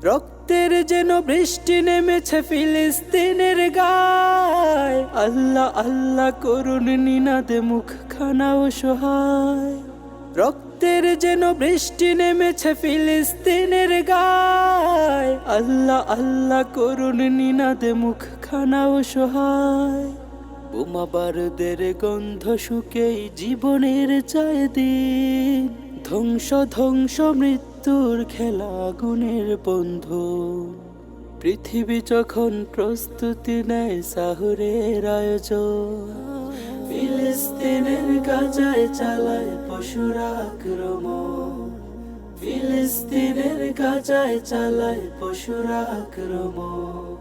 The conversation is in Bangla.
রক্তের যেন বৃষ্টি নেমেছে ফিলিস্তিনের গায়। আল্লাহ আল্লাহ করুন নিনাদে মুখখানা অসহায়। রক্তের যেন বৃষ্টি নেমেছে ফিলিস্তিনের গায়। আল্লাহ আল্লাহ করুন নিনাদে মুখখানা অসহায়। বোমা বারুদের গন্ধ শুকেই জীবনের চায় দিন। ধ্বংস ধ্বংস মৃত্যুর খেলা আগুনের বন্ধু। পৃথিবী যখন প্রস্তুতি নেয় সাহুরের আয়োজন। ফিলিস্তিনের গাজায় চালায় পশুরা আক্রমণ। ফিলিস্তিনের গাজায় চালায় পশুরা আক্রমণ।